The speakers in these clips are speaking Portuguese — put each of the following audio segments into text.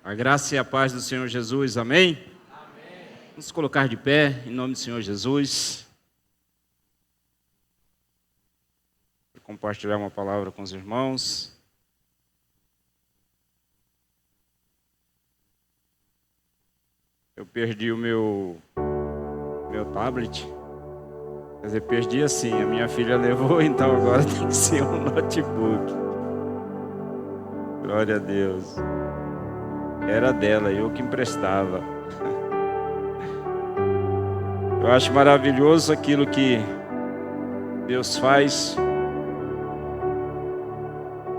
A graça e a paz do Senhor Jesus, amém? Amém. Vamos colocar de pé, em nome do Senhor Jesus. Vou compartilhar uma palavra com os irmãos. Eu perdi o meu tablet. Quer dizer, perdi assim, a minha filha levou, então agora tem que ser um notebook. Glória a Deus. Era dela, eu que emprestava. Eu acho maravilhoso aquilo que Deus faz,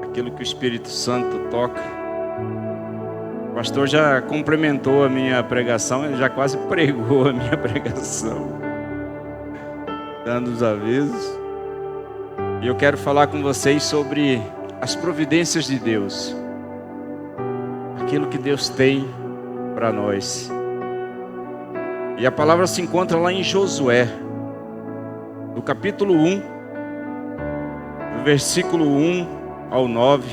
aquilo que o Espírito Santo toca. O pastor já complementou a minha pregação, ele já quase pregou a minha pregação, dando os avisos. E eu quero falar com vocês sobre as providências de Deus. Aquilo que Deus tem para nós. E a palavra se encontra lá em Josué, no capítulo 1, do versículo 1 ao 9.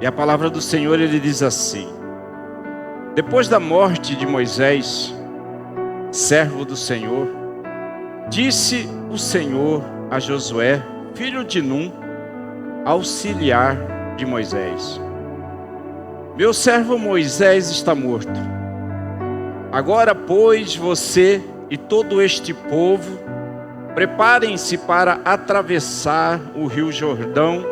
E a palavra do Senhor, ele diz assim: depois da morte de Moisés, servo do Senhor, disse o Senhor a Josué, filho de Num, auxiliar de Moisés: meu servo Moisés está morto. Agora, pois, você e todo este povo preparem-se para atravessar o rio Jordão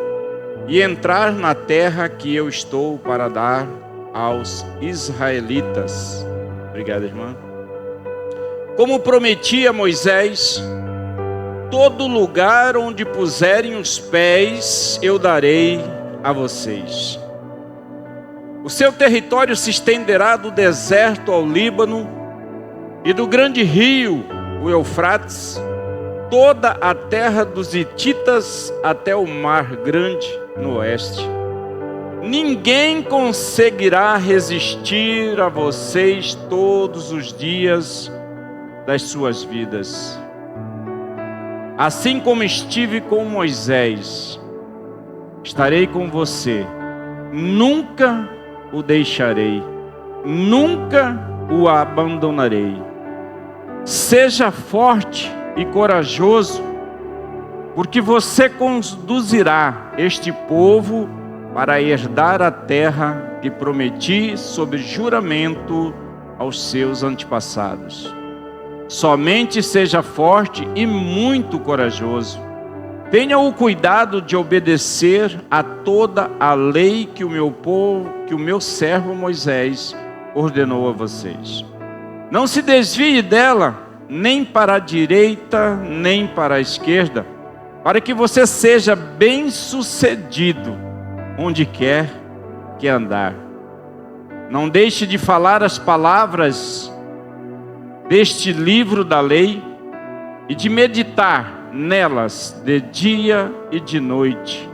e entrar na terra que eu estou para dar aos israelitas. Obrigado, irmã. Como prometi a Moisés, todo lugar onde puserem os pés eu darei a vocês. O seu território se estenderá do deserto ao Líbano e do grande rio, o Eufrates, toda a terra dos hititas até o mar grande no oeste. Ninguém conseguirá resistir a vocês todos os dias das suas vidas. Assim como estive com Moisés, estarei com você. Nunca o deixarei, nunca o abandonarei. Seja forte e corajoso, porque você conduzirá este povo para herdar a terra que prometi sob juramento aos seus antepassados. Somente seja forte e muito corajoso. Tenha o cuidado de obedecer a toda a lei que o meu servo Moisés ordenou a vocês. Não se desvie dela, nem para a direita, nem para a esquerda, para que você seja bem-sucedido onde quer que andar. Não deixe de falar as palavras deste livro da lei e de meditar nelas de dia e de noite,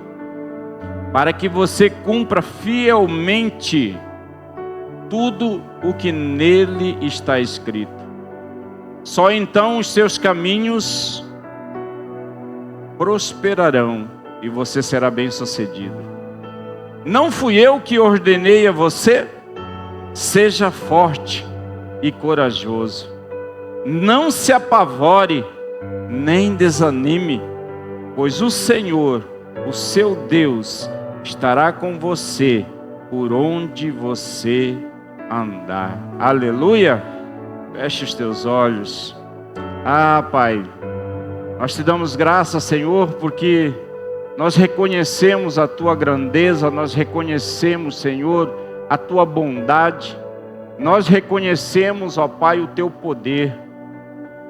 para que você cumpra fielmente tudo o que nele está escrito. Só então os seus caminhos prosperarão e você será bem-sucedido. Não fui eu que ordenei a você? Seja forte e corajoso. Não se apavore, nem desanime, pois o Senhor, o seu Deus, estará com você por onde você andar. Aleluia! Feche os teus olhos. Pai, nós te damos graças, Senhor, porque nós reconhecemos a tua grandeza, nós reconhecemos, Senhor, a tua bondade, nós reconhecemos, ó Pai, o teu poder.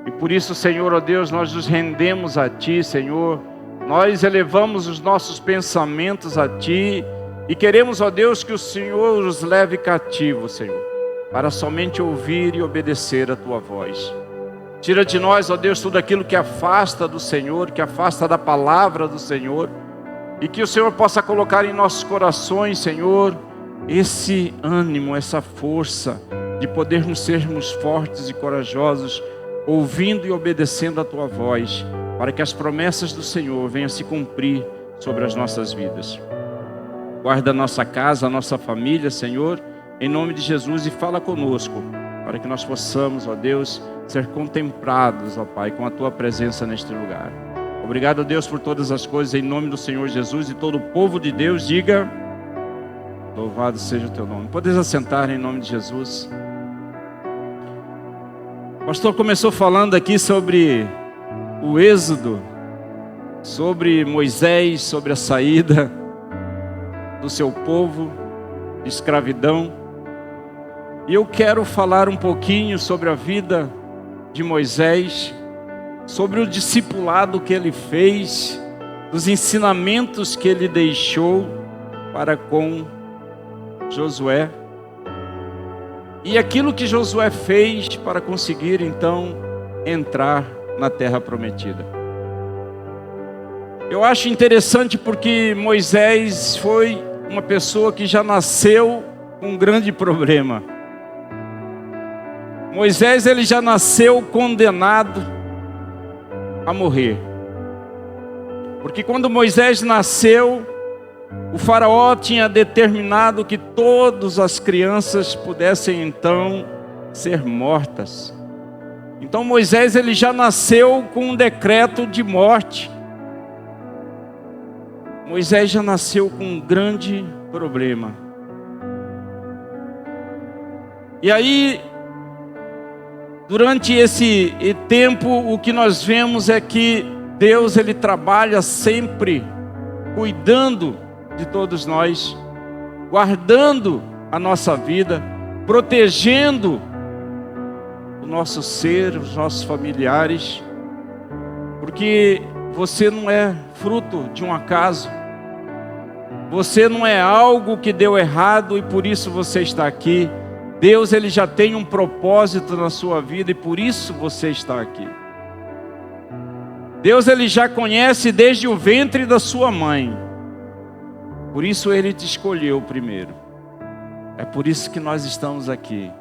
E por isso, Senhor, ó Deus, nós nos rendemos a Ti, Senhor. Nós elevamos os nossos pensamentos a Ti e queremos, ó Deus, que o Senhor os leve cativos, Senhor, para somente ouvir e obedecer a Tua voz. Tira de nós, ó Deus, tudo aquilo que afasta do Senhor, que afasta da palavra do Senhor, e que o Senhor possa colocar em nossos corações, Senhor, esse ânimo, essa força de podermos sermos fortes e corajosos, ouvindo e obedecendo a Tua voz, para que as promessas do Senhor venham se cumprir sobre as nossas vidas. Guarda a nossa casa, a nossa família, Senhor, em nome de Jesus, e fala conosco, para que nós possamos, ó Deus, ser contemplados, ó Pai, com a Tua presença neste lugar. Obrigado, Deus, por todas as coisas, em nome do Senhor Jesus, e todo o povo de Deus diga: louvado seja o Teu nome. Podes assentar em nome de Jesus. O pastor começou falando aqui sobre o êxodo, sobre Moisés, sobre a saída do seu povo de escravidão. E eu quero falar um pouquinho sobre a vida de Moisés, sobre o discipulado que ele fez, dos ensinamentos que ele deixou para com Josué, e aquilo que Josué fez para conseguir então entrar na terra prometida. Eu acho interessante porque Moisés foi uma pessoa que já nasceu com um grande problema. Moisés, ele já nasceu condenado a morrer. Porque quando Moisés nasceu, o faraó tinha determinado que todas as crianças pudessem então ser mortas. Então Moisés, ele já nasceu com um decreto de morte. Moisés já nasceu com um grande problema. E aí, durante esse tempo, o que nós vemos é que Deus, ele trabalha sempre cuidando de todos nós, guardando a nossa vida, protegendo o nosso ser, os nossos familiares, porque você não é fruto de um acaso, você não é algo que deu errado e por isso você está aqui. Deus, ele já tem um propósito na sua vida e por isso você está aqui. Deus, ele já conhece desde o ventre da sua mãe. Por isso ele te escolheu primeiro. É por isso que nós estamos aqui.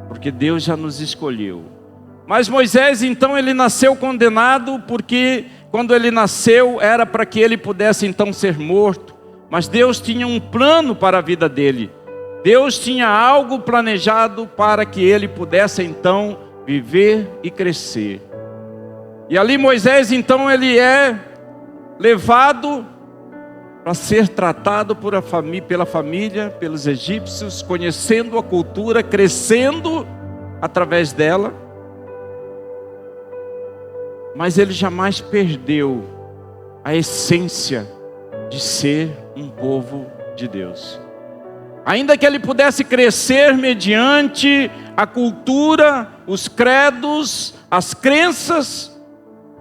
Porque Deus já nos escolheu. Mas Moisés, então, ele nasceu condenado, porque quando ele nasceu era para que ele pudesse então ser morto. Mas Deus tinha um plano para a vida dele. Deus tinha algo planejado para que ele pudesse então viver e crescer. E ali Moisés então ele é levado para ser tratado pela família, pelos egípcios, conhecendo a cultura, crescendo através dela. Mas ele jamais perdeu a essência de ser um povo de Deus. Ainda que ele pudesse crescer mediante a cultura, os credos, as crenças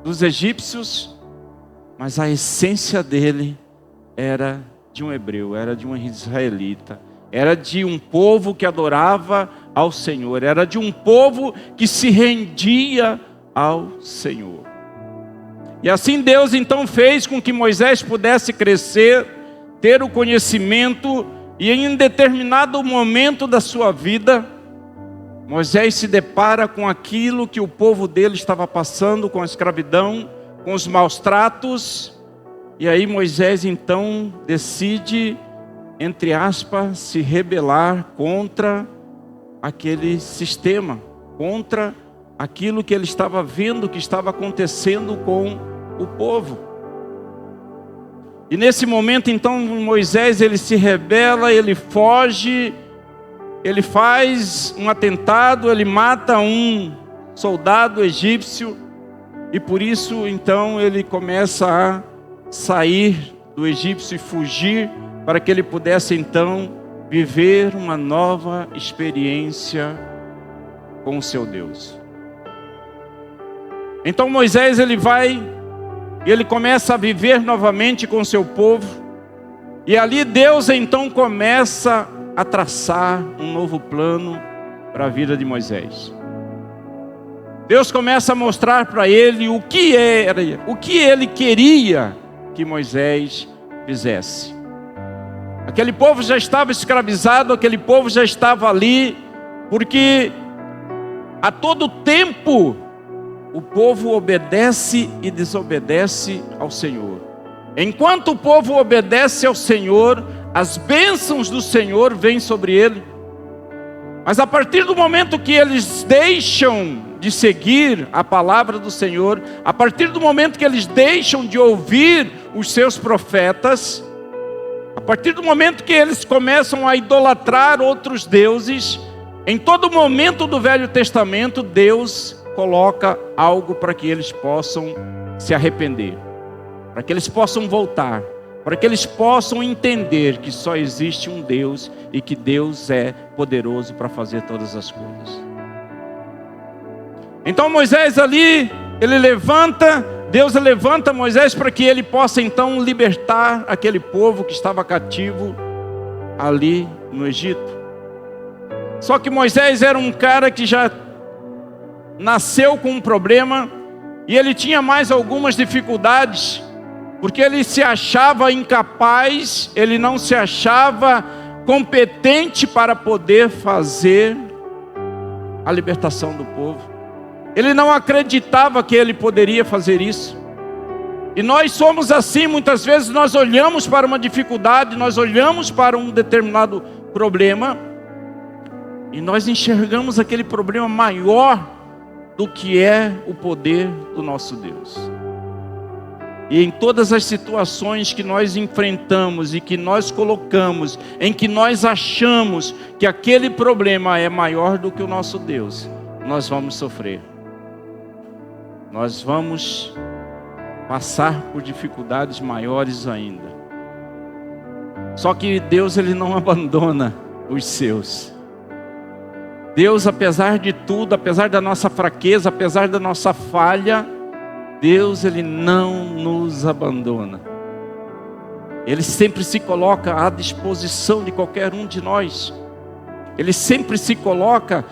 dos egípcios, mas a essência dele era de um hebreu, era de um israelita, era de um povo que adorava ao Senhor, era de um povo que se rendia ao Senhor. E assim Deus então fez com que Moisés pudesse crescer, ter o conhecimento. E em um determinado momento da sua vida, Moisés se depara com aquilo que o povo dele estava passando, com a escravidão, com os maus tratos. E aí Moisés então decide, entre aspas, se rebelar contra aquele sistema, contra aquilo que ele estava vendo que estava acontecendo com o povo. E nesse momento então Moisés ele se rebela, ele foge, ele faz um atentado, ele mata um soldado egípcio e por isso então ele começa a sair do egípcio e fugir para que ele pudesse então viver uma nova experiência com o seu Deus. Então Moisés ele vai e ele começa a viver novamente com o seu povo. E ali Deus então começa a traçar um novo plano para a vida de Moisés. Deus começa a mostrar para ele o que ele queria que Moisés fizesse. Aquele povo já estava escravizado, aquele povo já estava ali, porque a todo tempo o povo obedece e desobedece ao Senhor. Enquanto o povo obedece ao Senhor, as bênçãos do Senhor vêm sobre ele. Mas a partir do momento que eles deixam de seguir a palavra do Senhor, a partir do momento que eles deixam de ouvir os seus profetas, a partir do momento que eles começam a idolatrar outros deuses, em todo momento do Velho Testamento, Deus coloca algo para que eles possam se arrepender, para que eles possam voltar, para que eles possam entender que só existe um Deus e que Deus é poderoso para fazer todas as coisas. Então Moisés ali, Deus levanta Moisés para que ele possa então libertar aquele povo que estava cativo ali no Egito. Só que Moisés era um cara que já nasceu com um problema e ele tinha mais algumas dificuldades, porque ele se achava incapaz, ele não se achava competente para poder fazer a libertação do povo. Ele não acreditava que ele poderia fazer isso. E nós somos assim, muitas vezes nós olhamos para uma dificuldade, nós olhamos para um determinado problema e nós enxergamos aquele problema maior do que é o poder do nosso Deus. E em todas as situações que nós enfrentamos e que nós colocamos, em que nós achamos que aquele problema é maior do que o nosso Deus, nós vamos sofrer. Nós vamos passar por dificuldades maiores ainda. Só que Deus, ele não abandona os seus. Deus, apesar de tudo, apesar da nossa fraqueza, apesar da nossa falha, Deus, ele não nos abandona. Ele sempre se coloca à disposição de qualquer um de nós. Ele sempre se coloca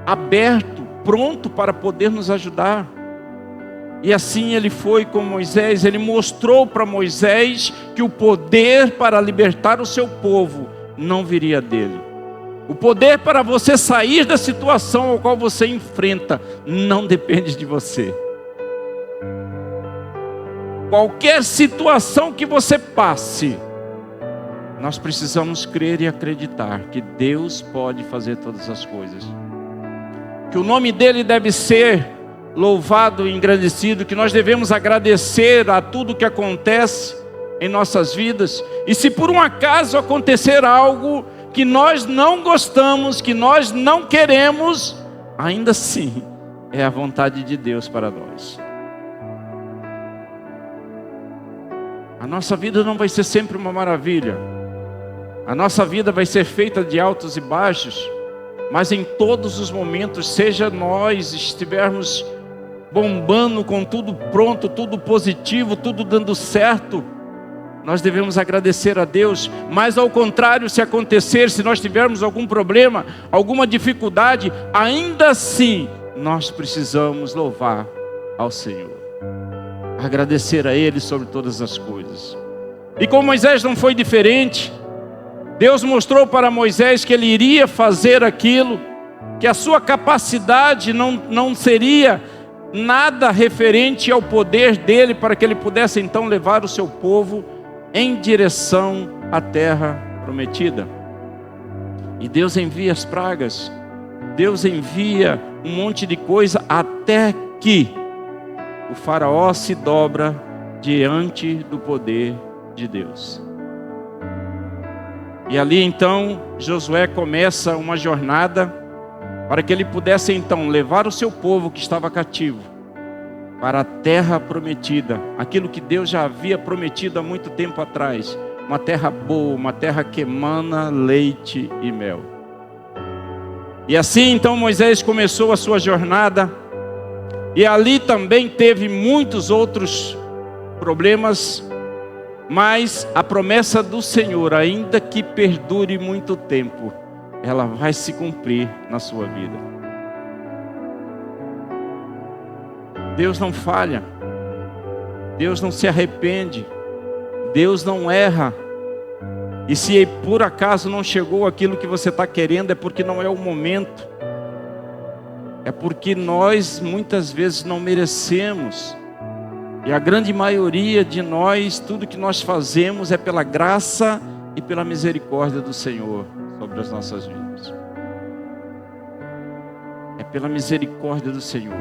aberto, pronto para poder nos ajudar. E assim ele foi com Moisés, ele mostrou para Moisés que o poder para libertar o seu povo não viria dele. O poder para você sair da situação ao qual você enfrenta não depende de você. Qualquer situação que você passe, nós precisamos crer e acreditar que Deus pode fazer todas as coisas. Que o nome dele deve ser louvado e engrandecido, que nós devemos agradecer a tudo que acontece em nossas vidas. E se por um acaso acontecer algo que nós não gostamos, que nós não queremos, ainda assim é a vontade de Deus para nós. A nossa vida não vai ser sempre uma maravilha. A nossa vida vai ser feita de altos e baixos, mas em todos os momentos, seja nós estivermos bombando com tudo pronto, tudo positivo, tudo dando certo, nós devemos agradecer a Deus. Mas ao contrário, se acontecer, se nós tivermos algum problema, alguma dificuldade, ainda assim nós precisamos louvar ao Senhor, agradecer a Ele sobre todas as coisas. E com Moisés não foi diferente. Deus mostrou para Moisés que ele iria fazer aquilo, que a sua capacidade não seria nada referente ao poder dele, para que ele pudesse então levar o seu povo em direção à terra prometida. E Deus envia as pragas, Deus envia um monte de coisa, até que o faraó se dobra diante do poder de Deus. E ali então Josué começa uma jornada para que ele pudesse então levar o seu povo que estava cativo para a terra prometida, aquilo que Deus já havia prometido há muito tempo atrás, uma terra boa, uma terra que emana leite e mel. E assim então Moisés começou a sua jornada, e ali também teve muitos outros problemas, mas a promessa do Senhor, ainda que perdure muito tempo, ela vai se cumprir na sua vida. Deus não falha, Deus não se arrepende, Deus não erra. E se por acaso não chegou aquilo que você está querendo, é porque não é o momento, é porque nós muitas vezes não merecemos. E a grande maioria de nós, tudo que nós fazemos é pela graça e pela misericórdia do Senhor sobre as nossas vidas. É pela misericórdia do Senhor.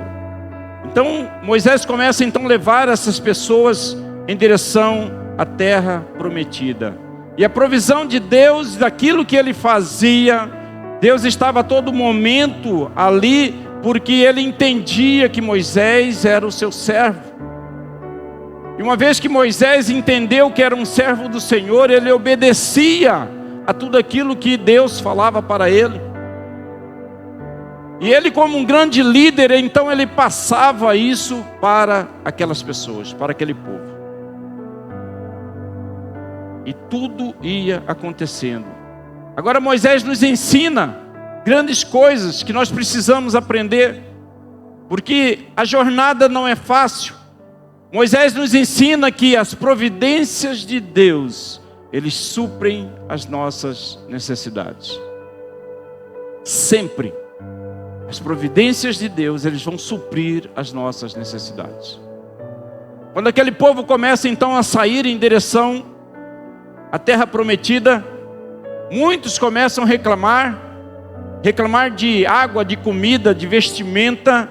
Então Moisés começa então a levar essas pessoas em direção à terra prometida. E a provisão de Deus, daquilo que ele fazia, Deus estava a todo momento ali, porque ele entendia que Moisés era o seu servo. E uma vez que Moisés entendeu que era um servo do Senhor, ele obedecia a tudo aquilo que Deus falava para ele. E ele, como um grande líder, então ele passava isso para aquelas pessoas, para aquele povo. E tudo ia acontecendo. Agora Moisés nos ensina grandes coisas que nós precisamos aprender, porque a jornada não é fácil. Moisés nos ensina que as providências de Deus, eles suprem as nossas necessidades. Sempre. As providências de Deus, eles vão suprir as nossas necessidades. Quando aquele povo começa então a sair em direção à terra prometida, muitos começam a reclamar de água, de comida, de vestimenta,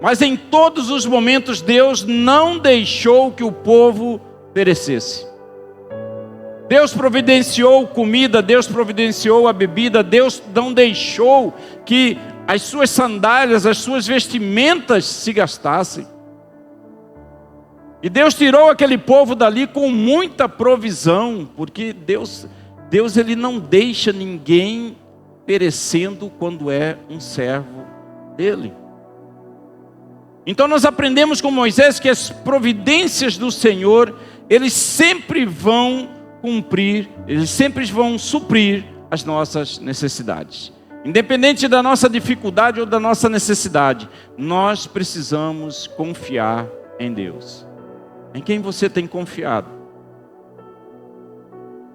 mas em todos os momentos Deus não deixou que o povo perecesse. Deus providenciou comida, Deus providenciou a bebida, Deus não deixou que as suas sandálias, as suas vestimentas se gastassem. E Deus tirou aquele povo dali com muita provisão, porque Deus ele não deixa ninguém perecendo quando é um servo dele. Então nós aprendemos com Moisés que as providências do Senhor, eles sempre vão cumprir, eles sempre vão suprir as nossas necessidades. Independente da nossa dificuldade ou da nossa necessidade, nós precisamos confiar em Deus. Em quem você tem confiado?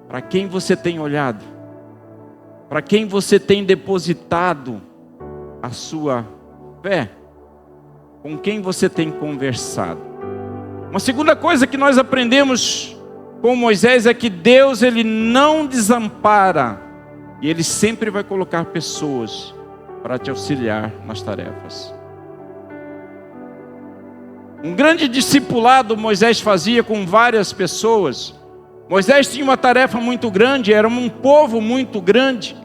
Para quem você tem olhado? Para quem você tem depositado a sua fé? Com quem você tem conversado? Uma segunda coisa que nós aprendemos com Moisés é que Deus, ele não desampara, e ele sempre vai colocar pessoas para te auxiliar nas tarefas. Um grande discipulado Moisés fazia com várias pessoas. Moisés tinha uma tarefa muito grande, era um povo muito grande,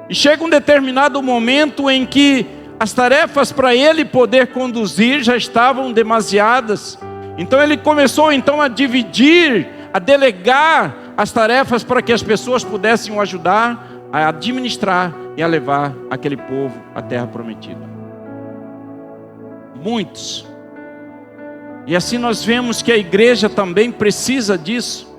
e chega um determinado momento em que as tarefas para ele poder conduzir já estavam demasiadas. Então ele começou então a dividir, a delegar as tarefas para que as pessoas pudessem o ajudar a administrar e a levar aquele povo à terra prometida. Muitos. E assim nós vemos que a igreja também precisa disso.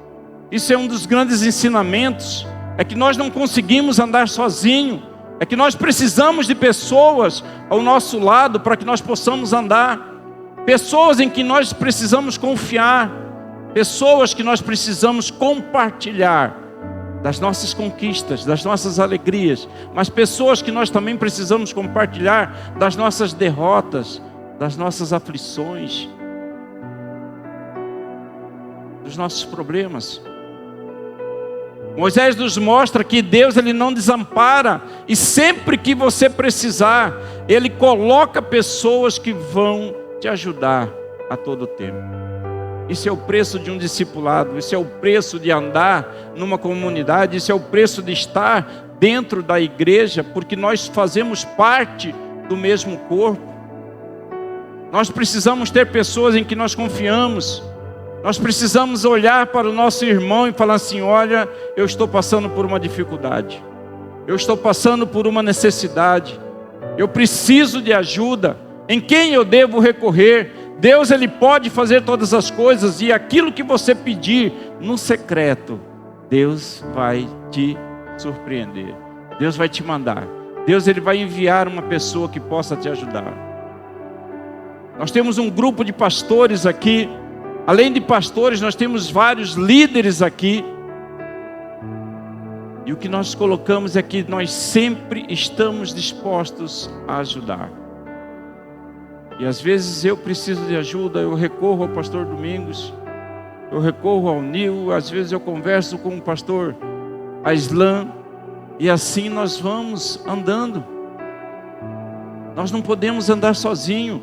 Isso é um dos grandes ensinamentos. É que nós não conseguimos andar sozinhos. É que nós precisamos de pessoas ao nosso lado para que nós possamos andar. Pessoas em que nós precisamos confiar. Pessoas que nós precisamos compartilhar das nossas conquistas, das nossas alegrias. Mas pessoas que nós também precisamos compartilhar das nossas derrotas, das nossas aflições, dos nossos problemas. Moisés nos mostra que Deus, ele não desampara, e sempre que você precisar, ele coloca pessoas que vão te ajudar a todo tempo. Isso é o preço de um discipulado, isso é o preço de andar numa comunidade, isso é o preço de estar dentro da igreja, porque nós fazemos parte do mesmo corpo. Nós precisamos ter pessoas em que nós confiamos. Nós precisamos olhar para o nosso irmão e falar assim: olha, eu estou passando por uma dificuldade, eu estou passando por uma necessidade, eu preciso de ajuda. Em quem eu devo recorrer? Deus, ele pode fazer todas as coisas, e aquilo que você pedir no secreto, Deus vai te surpreender. Deus vai te mandar. Deus, ele vai enviar uma pessoa que possa te ajudar. Nós temos um grupo de pastores aqui. Além de pastores, nós temos vários líderes aqui. E o que nós colocamos é que nós sempre estamos dispostos a ajudar. E às vezes eu preciso de ajuda, eu recorro ao pastor Domingos, eu recorro ao Nil, às vezes eu converso com o pastor a Islã, e assim nós vamos andando. Nós não podemos andar sozinho.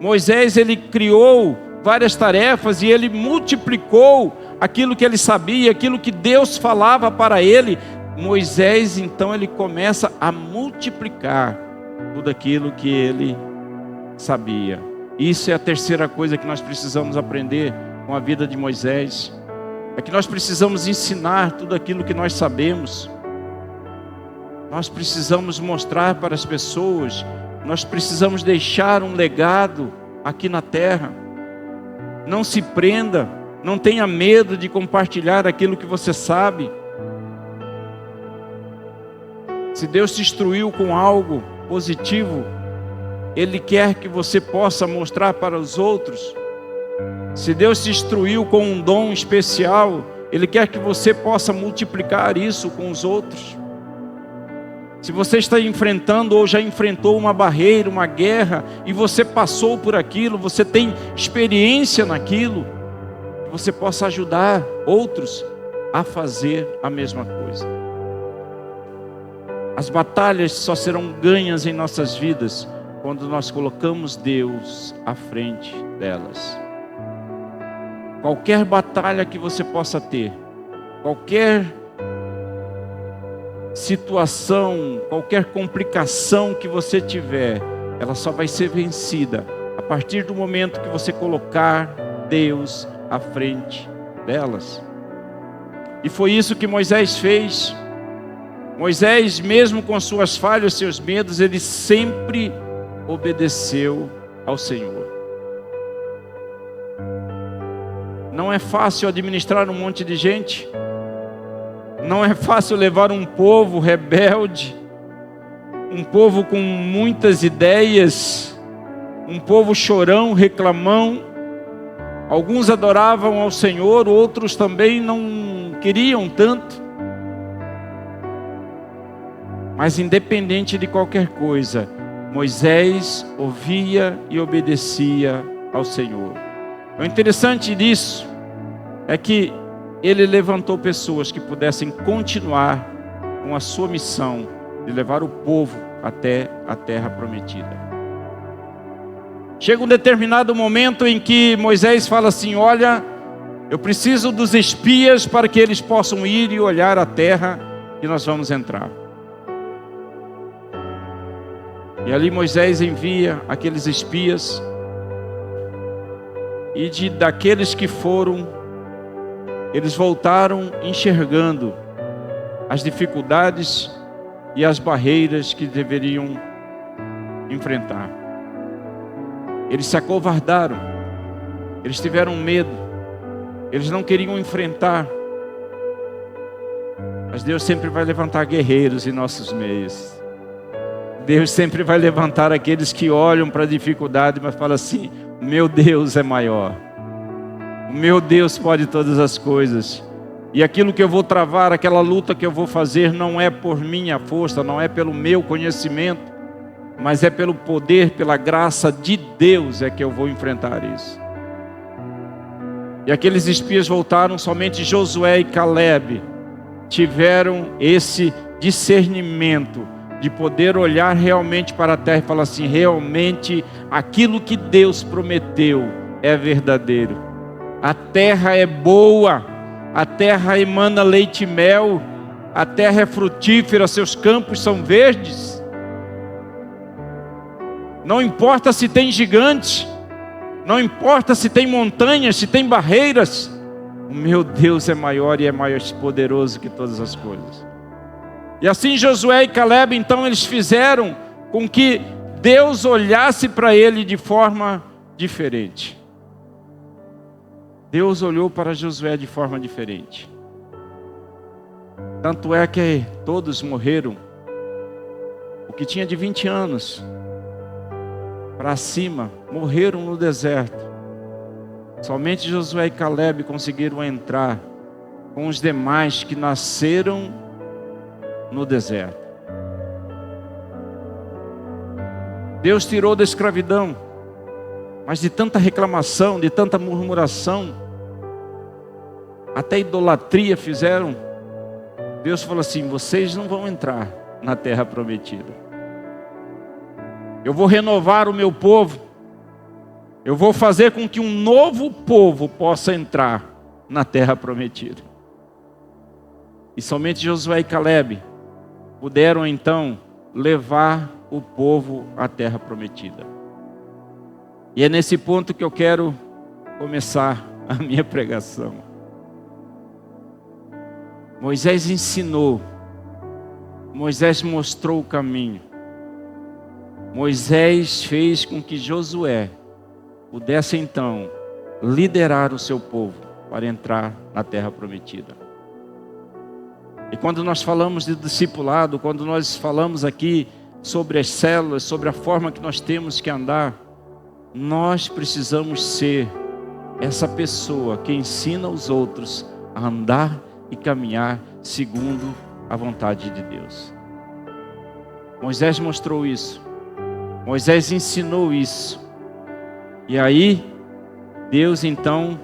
Moisés, ele criou várias tarefas e ele multiplicou aquilo que ele sabia, aquilo que Deus falava para ele. Moisés, então, ele começa a multiplicar tudo aquilo que ele sabia. Isso é a terceira coisa que nós precisamos aprender com a vida de Moisés. É que nós precisamos ensinar tudo aquilo que nós sabemos. Nós precisamos mostrar para as pessoas. Nós precisamos deixar um legado aqui na terra. Não se prenda, não tenha medo de compartilhar aquilo que você sabe. Se Deus te instruiu com algo positivo, Ele quer que você possa mostrar para os outros. Se Deus te instruiu com um dom especial, Ele quer que você possa multiplicar isso com os outros. Se você está enfrentando ou já enfrentou uma barreira, uma guerra, e você passou por aquilo, você tem experiência naquilo, que você possa ajudar outros a fazer a mesma coisa. As batalhas só serão ganhas em nossas vidas quando nós colocamos Deus à frente delas. Qualquer batalha que você possa ter, qualquer situação, qualquer complicação que você tiver, ela só vai ser vencida a partir do momento que você colocar Deus à frente delas. E foi isso que Moisés fez. Moisés, mesmo com suas falhas, seus medos, ele sempre obedeceu ao Senhor. Não é fácil administrar um monte de gente. Não é fácil levar um povo rebelde, um povo com muitas ideias, um povo chorão, reclamão. Alguns adoravam ao Senhor, outros também não queriam tanto. Mas independente de qualquer coisa, Moisés ouvia e obedecia ao Senhor. O interessante disso é que ele levantou pessoas que pudessem continuar com a sua missão de levar o povo até a terra prometida. Chega um determinado momento em que Moisés fala assim: olha, eu preciso dos espias para que eles possam ir e olhar a terra que nós vamos entrar. E ali Moisés envia aqueles espias, e daqueles que foram, eles voltaram enxergando as dificuldades e as barreiras que deveriam enfrentar. Eles se acovardaram, eles tiveram medo, eles não queriam enfrentar. Mas Deus sempre vai levantar guerreiros em nossos meios. Deus sempre vai levantar aqueles que olham para a dificuldade, mas falam assim: o meu Deus é maior. O meu Deus pode todas as coisas. E aquilo que eu vou travar, aquela luta que eu vou fazer, não é por minha força, não é pelo meu conhecimento, mas é pelo poder, pela graça de Deus é que eu vou enfrentar isso. E aqueles espias voltaram, somente Josué e Caleb tiveram esse discernimento de poder olhar realmente para a terra e falar assim: realmente aquilo que Deus prometeu é verdadeiro. A terra é boa, a terra emana leite e mel, a terra é frutífera, seus campos são verdes. Não importa se tem gigantes, não importa se tem montanhas, se tem barreiras, o meu Deus é maior e é mais poderoso que todas as coisas. E assim Josué e Caleb, então, eles fizeram com que Deus olhasse para ele de forma diferente. Deus olhou para Josué de forma diferente. Tanto é que todos morreram. O que tinha de 20 anos para cima, morreram no deserto. Somente Josué e Caleb conseguiram entrar com os demais que nasceram no deserto. Deus tirou da escravidão, mas de tanta reclamação, de tanta murmuração, até idolatria fizeram. Deus falou assim: vocês não vão entrar na terra prometida. Eu vou renovar o meu povo. Eu vou fazer com que um novo povo possa entrar na terra prometida. E somente Josué e Caleb puderam então levar o povo à terra prometida. E é nesse ponto que eu quero começar a minha pregação. Moisés ensinou, Moisés mostrou o caminho. Moisés fez com que Josué pudesse então liderar o seu povo para entrar na terra prometida. E quando nós falamos de discipulado, quando nós falamos aqui sobre as células, sobre a forma que nós temos que andar, nós precisamos ser essa pessoa que ensina os outros a andar e caminhar segundo a vontade de Deus. Moisés mostrou isso. Moisés ensinou isso. E aí, Deus então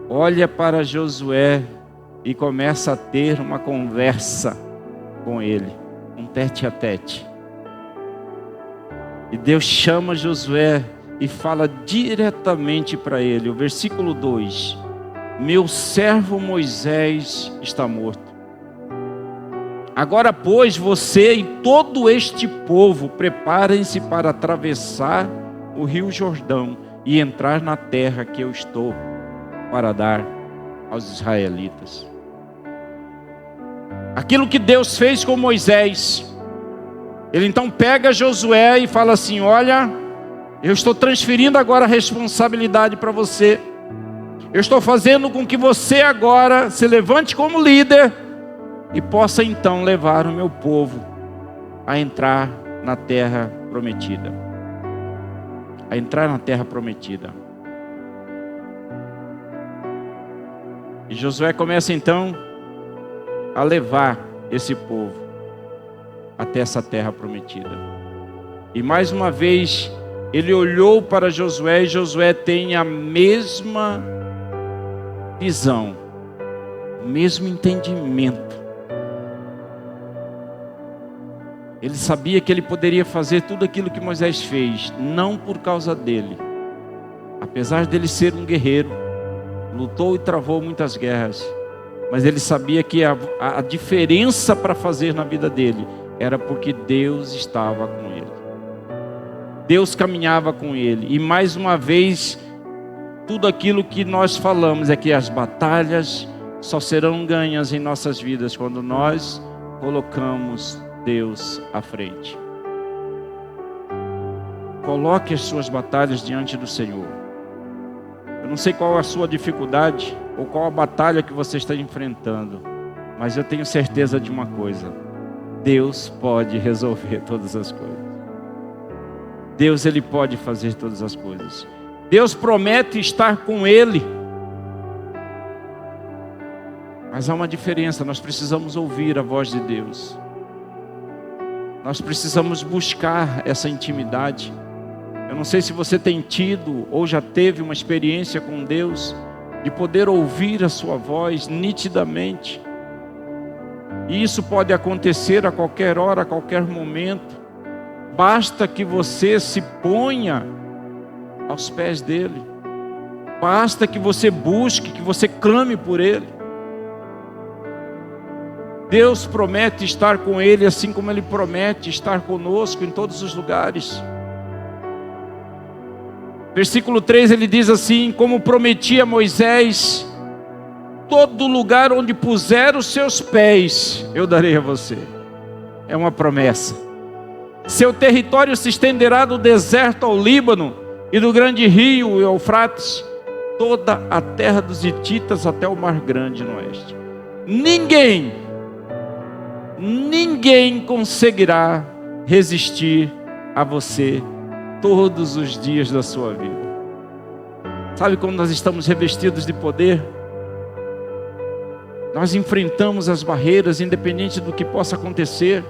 olha para Josué e começa a ter uma conversa com ele, um tete a tete. E Deus chama Josué e fala diretamente para ele, o versículo 2: meu servo Moisés está morto. Agora, pois, você e todo este povo preparem-se para atravessar o rio Jordão e entrar na terra que eu estou para dar aos israelitas. Aquilo que Deus fez com Moisés, Ele então pega Josué e fala assim: olha, eu estou transferindo agora a responsabilidade para você. Eu estou fazendo com que você agora se levante como líder e possa então levar o meu povo a entrar na terra prometida. A entrar na terra prometida. E Josué começa então a levar esse povo até essa terra prometida. E mais uma vez ele olhou para Josué, e Josué tem a mesma visão, o mesmo entendimento. Ele sabia que ele poderia fazer tudo aquilo que Moisés fez, não por causa dele. Apesar dele ser um guerreiro, lutou e travou muitas guerras, mas ele sabia que a diferença para fazer na vida dele era porque Deus estava com ele. Deus caminhava com ele. E mais uma vez, tudo aquilo que nós falamos é que as batalhas só serão ganhas em nossas vidas quando nós colocamos Deus à frente. Coloque as suas batalhas diante do Senhor. Eu não sei qual a sua dificuldade ou qual a batalha que você está enfrentando, mas eu tenho certeza de uma coisa: Deus pode resolver todas as coisas. Deus, Ele pode fazer todas as coisas. Deus promete estar com Ele. Mas há uma diferença, nós precisamos ouvir a voz de Deus. Nós precisamos buscar essa intimidade. Eu não sei se você tem tido ou já teve uma experiência com Deus, de poder ouvir a sua voz nitidamente. E isso pode acontecer a qualquer hora, a qualquer momento. Basta que você se ponha aos pés dele. Basta que você busque, que você clame por ele. Deus promete estar com ele, assim como Ele promete estar conosco em todos os lugares. Versículo 3, ele diz assim: como prometi a Moisés, todo lugar onde puser os seus pés, eu darei a você. É uma promessa. Seu território se estenderá do deserto ao Líbano, e do grande rio Eufrates, toda a terra dos hititas até o mar grande no oeste. Ninguém conseguirá resistir a você todos os dias da sua vida. Sabe quando nós estamos revestidos de poder? Nós enfrentamos as barreiras, independente do que possa acontecer,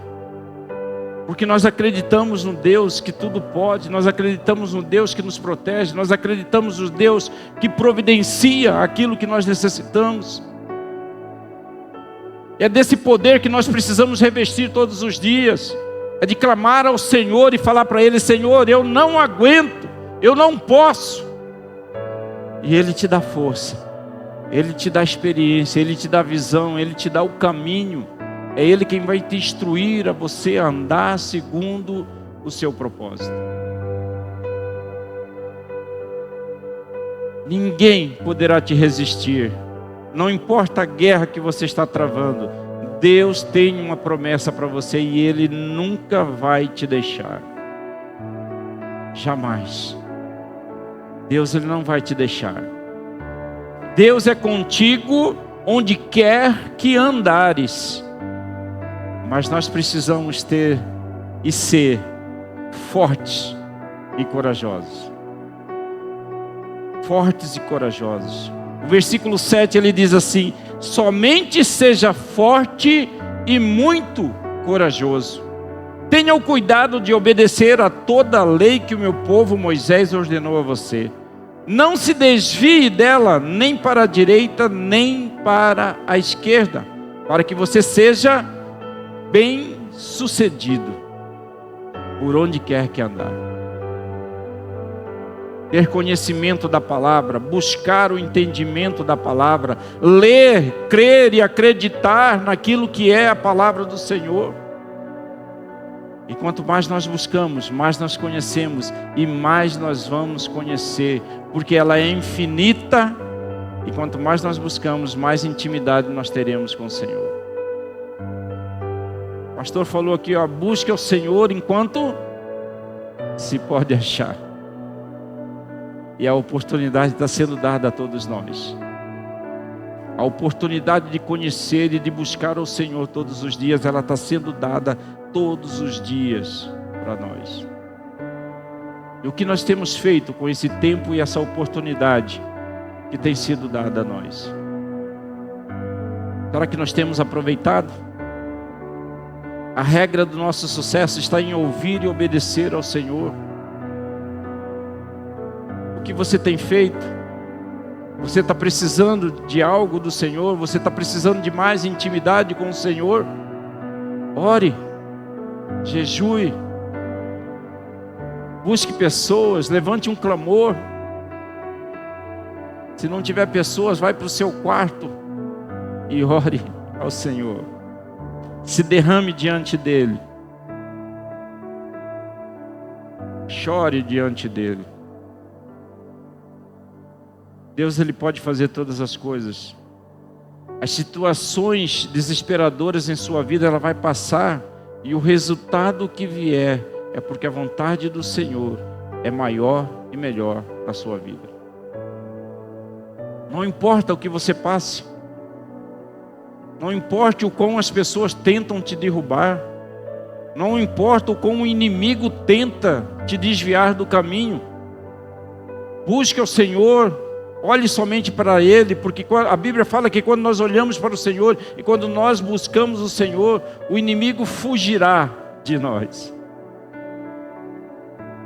porque nós acreditamos no Deus que tudo pode, nós acreditamos no Deus que nos protege, nós acreditamos no Deus que providencia aquilo que nós necessitamos. É desse poder que nós precisamos revestir todos os dias. É de clamar ao Senhor e falar para Ele: Senhor, eu não aguento, eu não posso. E Ele te dá força, Ele te dá experiência, Ele te dá visão, Ele te dá o caminho. É Ele quem vai te instruir a você andar segundo o seu propósito. Ninguém poderá te resistir. Não importa a guerra que você está travando, Deus tem uma promessa para você e Ele nunca vai te deixar. Jamais. Deus, Ele não vai te deixar. Deus é contigo onde quer que andares. Mas nós precisamos ter e ser fortes e corajosos. Fortes e corajosos. O versículo 7 ele diz assim: somente seja forte e muito corajoso. Tenha o cuidado de obedecer a toda a lei que o meu povo Moisés ordenou a você. Não se desvie dela nem para a direita nem para a esquerda, para que você seja bem sucedido por onde quer que andar. Ter conhecimento da palavra, buscar o entendimento da palavra, ler, crer e acreditar naquilo que é a palavra do Senhor. E quanto mais nós buscamos, mais nós conhecemos e mais nós vamos conhecer, porque ela é infinita. E quanto mais nós buscamos, mais intimidade nós teremos com o Senhor. O pastor falou aqui, busque o Senhor enquanto se pode achar. E a oportunidade está sendo dada a todos nós. A oportunidade de conhecer e de buscar o Senhor todos os dias, ela está sendo dada todos os dias para nós. E o que nós temos feito com esse tempo e essa oportunidade que tem sido dada a nós? Será que nós temos aproveitado? A regra do nosso sucesso está em ouvir e obedecer ao Senhor. O que você tem feito? Você está precisando de algo do Senhor? Você está precisando de mais intimidade com o Senhor? Ore, jejue, busque pessoas, levante um clamor. Se não tiver pessoas, vai para o seu quarto e ore ao Senhor. Se derrame diante dEle. Chore diante dEle. Deus, Ele pode fazer todas as coisas. As situações desesperadoras em sua vida, ela vai passar. E o resultado que vier é porque a vontade do Senhor é maior e melhor na sua vida. Não importa o que você passe. Não importa o quão as pessoas tentam te derrubar. Não importa o quão o inimigo tenta te desviar do caminho. Busque o Senhor. Olhe somente para Ele, porque a Bíblia fala que quando nós olhamos para o Senhor e quando nós buscamos o Senhor, o inimigo fugirá de nós.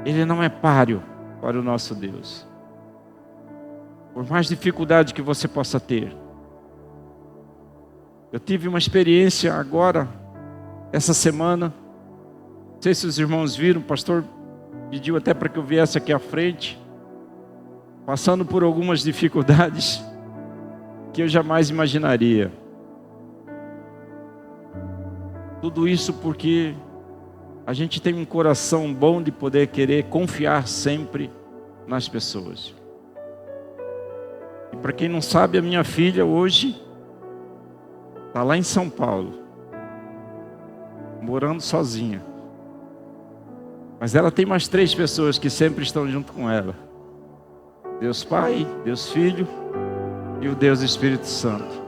Ele não é páreo para o nosso Deus. Por mais dificuldade que você possa ter. Eu tive uma experiência agora, essa semana. Não sei se os irmãos viram, o pastor pediu até para que eu viesse aqui à frente. Passando por algumas dificuldades que eu jamais imaginaria. Tudo isso porque a gente tem um coração bom de poder querer confiar sempre nas pessoas. E para quem não sabe, a minha filha hoje está lá em São Paulo, morando sozinha. Mas ela tem mais 3 pessoas que sempre estão junto com ela. Deus Pai, Deus Filho e o Deus Espírito Santo.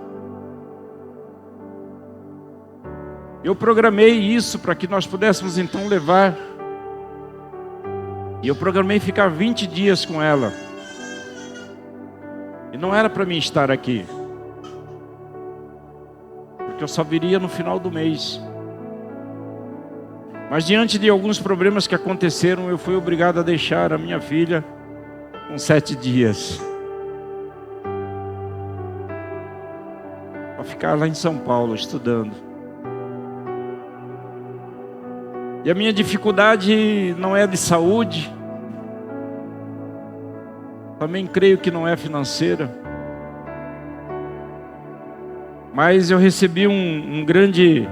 Eu programei isso para que nós pudéssemos então levar. E eu programei ficar 20 dias com ela. E não era para mim estar aqui, porque eu só viria no final do mês. Mas diante de alguns problemas que aconteceram, eu fui obrigado a deixar a minha filha com 7 dias. ficar lá em São Paulo estudando. E a minha dificuldade não é de saúde, também creio que não é financeira, mas eu recebi um grande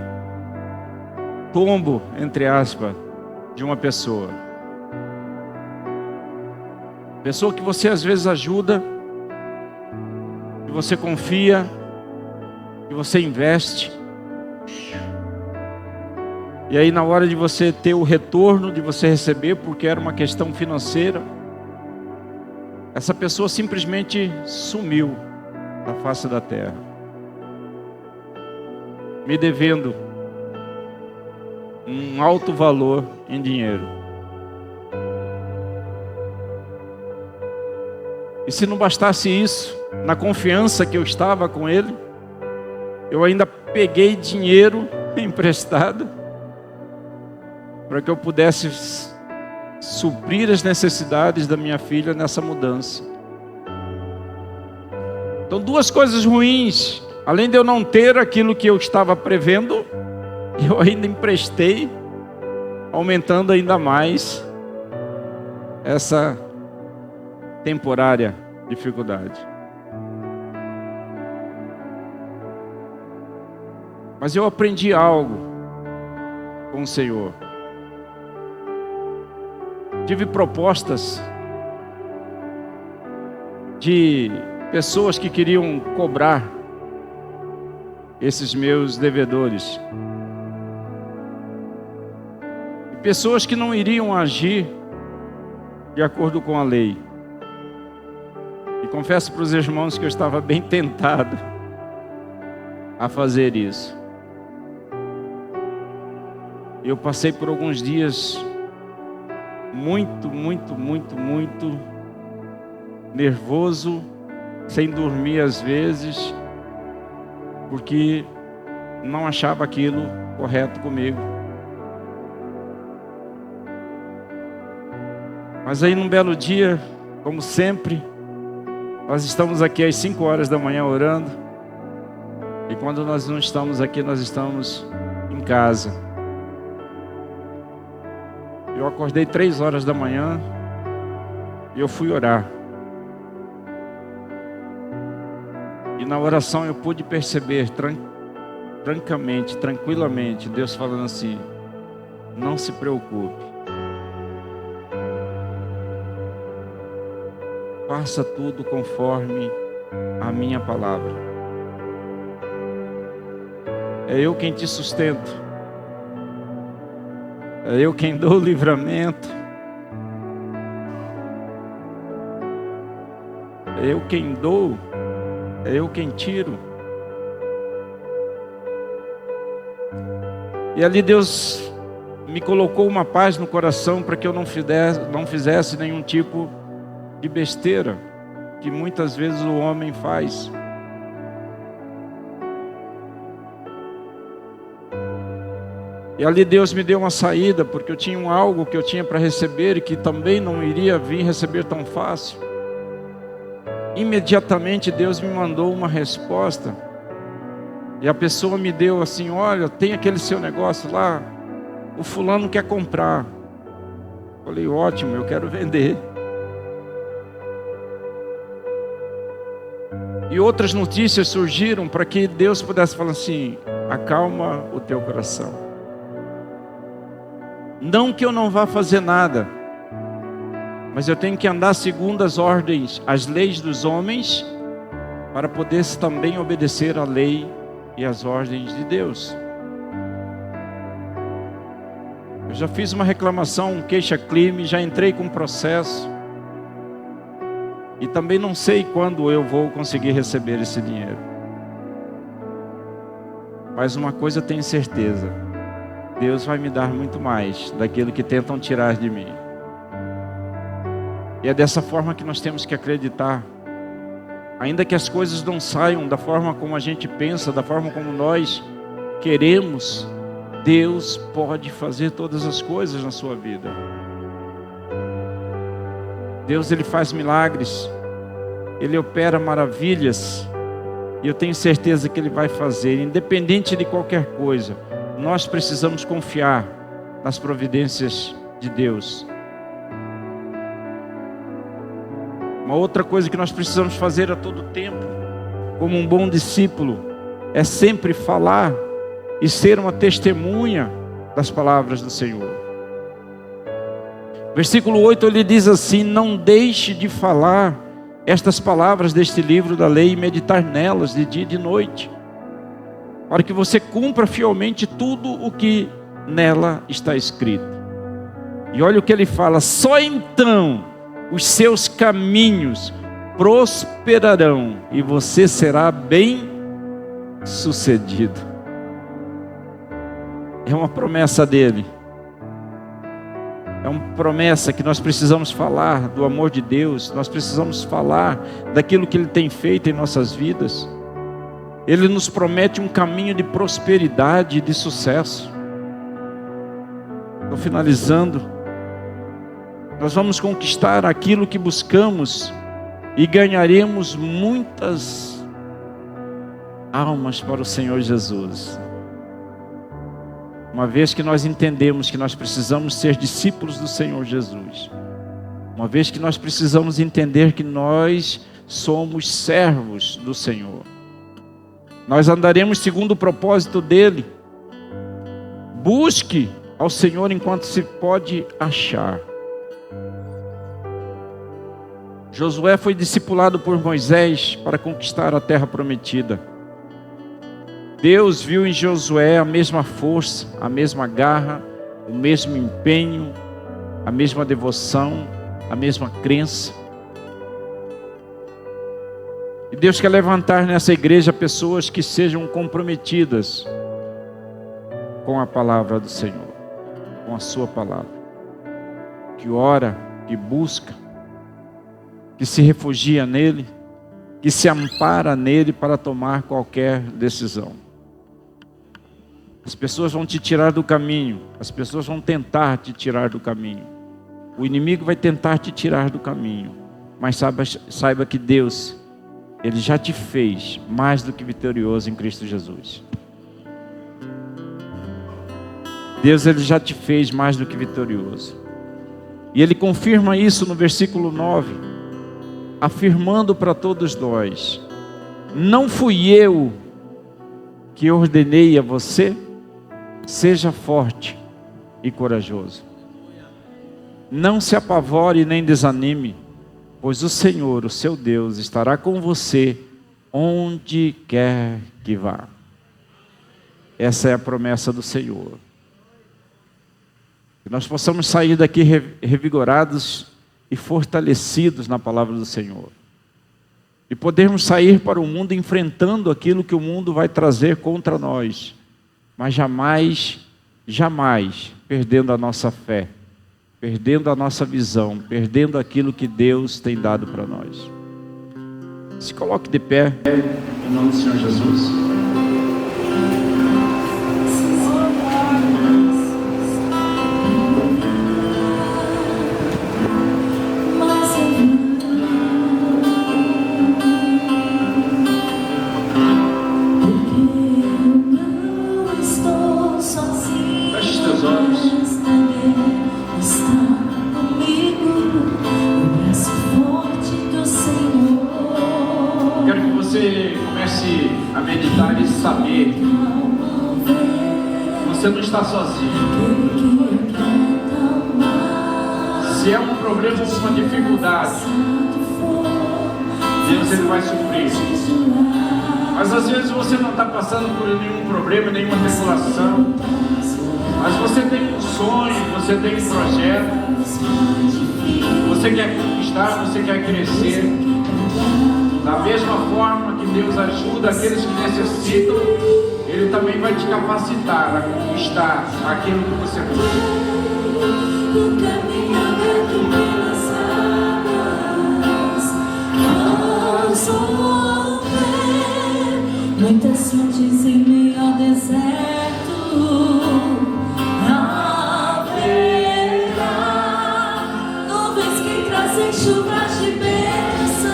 tombo, entre aspas, de uma pessoa que você às vezes ajuda, que você confia, que você investe, e aí na hora de você ter o retorno, de você receber, porque era uma questão financeira, essa pessoa simplesmente sumiu da face da terra, me devendo um alto valor em dinheiro. E se não bastasse isso, na confiança que eu estava com ele, eu ainda peguei dinheiro emprestado para que eu pudesse suprir as necessidades da minha filha nessa mudança. Então, duas coisas ruins. Além de eu não ter aquilo que eu estava prevendo, eu ainda emprestei, aumentando ainda mais essa temporária dificuldade. Mas eu aprendi algo com o Senhor. Tive propostas de pessoas que queriam cobrar esses meus devedores. E pessoas que não iriam agir de acordo com a lei. E confesso para os irmãos que eu estava bem tentado a fazer isso. Eu passei por alguns dias muito nervoso, sem dormir às vezes, porque não achava aquilo correto comigo. Mas aí num belo dia, como sempre, nós estamos aqui às 5 horas da manhã orando, e quando nós não estamos aqui, nós estamos em casa. Eu acordei 3 horas da manhã e eu fui orar. E na oração eu pude perceber tranquilamente, Deus falando assim: não se preocupe. Faça tudo conforme a minha palavra. É eu quem te sustento. É eu quem dou o livramento. É eu quem dou. É eu quem tiro. E ali Deus me colocou uma paz no coração para que eu não fizesse nenhum tipo de besteira que muitas vezes o homem faz. E ali Deus me deu uma saída, porque eu tinha algo que eu tinha para receber e que também não iria vir receber tão fácil. Imediatamente Deus me mandou uma resposta. E a pessoa me deu assim: olha, tem aquele seu negócio lá, o fulano quer comprar. Falei: ótimo, eu quero vender. E outras notícias surgiram para que Deus pudesse falar assim: acalma o teu coração. Não que eu não vá fazer nada, mas eu tenho que andar segundo as ordens, as leis dos homens, para poder também obedecer à lei e às ordens de Deus. Eu já fiz uma reclamação, um queixa-crime, já entrei com processo. E também não sei quando eu vou conseguir receber esse dinheiro. Mas uma coisa eu tenho certeza: Deus vai me dar muito mais daquilo que tentam tirar de mim. E é dessa forma que nós temos que acreditar. Ainda que as coisas não saiam da forma como a gente pensa, da forma como nós queremos, Deus pode fazer todas as coisas na sua vida. Deus, Ele faz milagres, Ele opera maravilhas. E eu tenho certeza que Ele vai fazer, independente de qualquer coisa. Nós precisamos confiar nas providências de Deus. Uma outra coisa que nós precisamos fazer a todo tempo, como um bom discípulo, é sempre falar e ser uma testemunha das palavras do Senhor. Versículo 8, ele diz assim: não deixe de falar estas palavras deste livro da lei e meditar nelas de dia e de noite, para que você cumpra fielmente tudo o que nela está escrito. E olha o que ele fala: só então os seus caminhos prosperarão e você será bem sucedido. É uma promessa dele. É uma promessa que nós precisamos falar do amor de Deus. Nós precisamos falar daquilo que Ele tem feito em nossas vidas. Ele nos promete um caminho de prosperidade e de sucesso. Estou finalizando. Nós vamos conquistar aquilo que buscamos e ganharemos muitas almas para o Senhor Jesus. Uma vez que nós entendemos que nós precisamos ser discípulos do Senhor Jesus, uma vez que nós precisamos entender que nós somos servos do Senhor, nós andaremos segundo o propósito dEle. Busque ao Senhor enquanto se pode achar. Josué foi discipulado por Moisés para conquistar a terra prometida. Deus viu em Josué a mesma força, a mesma garra, o mesmo empenho, a mesma devoção, a mesma crença. E Deus quer levantar nessa igreja pessoas que sejam comprometidas com a palavra do Senhor, com a sua palavra, que ora, que busca, que se refugia nele, que se ampara nele para tomar qualquer decisão. As pessoas vão te tirar do caminho, as pessoas vão tentar te tirar do caminho, o inimigo vai tentar te tirar do caminho, mas saiba que Deus, Ele já te fez mais do que vitorioso em Cristo Jesus. Deus, Ele já te fez mais do que vitorioso. E Ele confirma isso no versículo 9, afirmando para todos nós: não fui eu que ordenei a você? Seja forte e corajoso. Não se apavore nem desanime, pois o Senhor, o seu Deus, estará com você onde quer que vá. Essa é a promessa do Senhor. Que nós possamos sair daqui revigorados e fortalecidos na palavra do Senhor. E podermos sair para o mundo enfrentando aquilo que o mundo vai trazer contra nós. Mas jamais, jamais perdendo a nossa fé, perdendo a nossa visão, perdendo aquilo que Deus tem dado para nós. Se coloque de pé, em nome do Senhor Jesus. Você não está sozinho. Se é um problema ou uma dificuldade, Deus, Ele vai suprir. Mas às vezes você não está passando por nenhum problema, nenhuma tribulação, mas você tem um sonho, você tem um projeto, você quer conquistar, você quer crescer. Da mesma forma que Deus ajuda aqueles que necessitam, Ele também vai te capacitar a conquistar aquilo que você busca. Muitas fontes em meio ao deserto. Chuvas de bênçãos,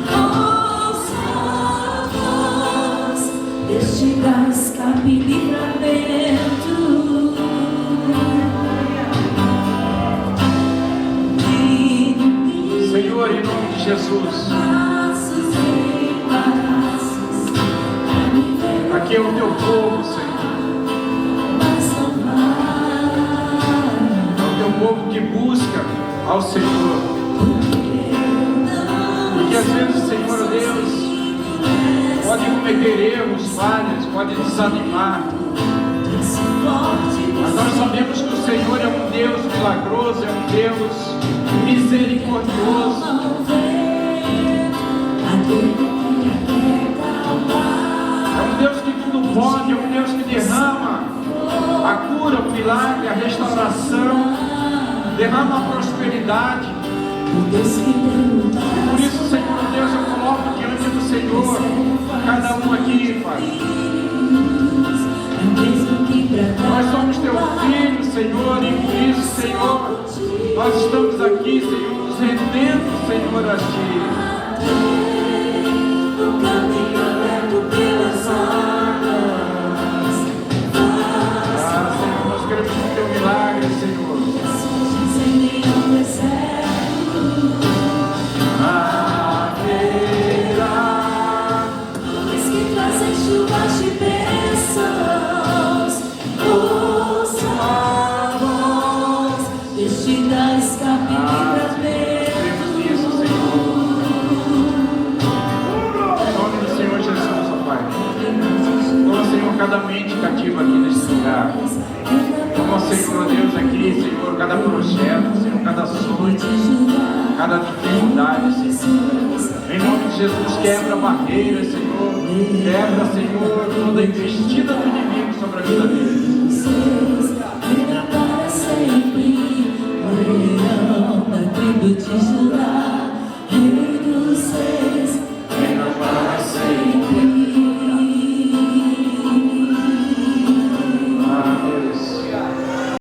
oh, Jesus. Aqui é o teu povo, Senhor. É o teu povo que busca ao Senhor. Porque às vezes, Senhor Deus, pode cometer erros, falhas, pode desanimar. Mas nós sabemos que o Senhor é um Deus milagroso, é um Deus misericordioso. É um Deus que tudo pode, é um Deus que derrama a cura, o milagre, a restauração, derrama a prosperidade. Por isso, Senhor Deus, eu coloco diante do Senhor cada um aqui, Pai. Nós somos teu filho, Senhor, e por isso, Senhor, nós estamos aqui, Senhor, nos rendendo, Senhor, a Ti. O caminho aberto pelas águas. Senhor, nós queremos o teu milagre, Senhor. Sem nenhum deserto. Haverá nuvens que trazem chuvas de bênçãos. Ouça a voz, deixe dar escape livramento. Cada mente cativa aqui nesse lugar. Toma, Senhor Deus, aqui, Senhor, cada projeto, Senhor, cada sonho, cada dificuldade, Senhor. Em nome de Jesus, quebra barreiras, Senhor. Quebra, Senhor, toda a investida do inimigo sobre a vida deles. Para sempre, o leão da tribo de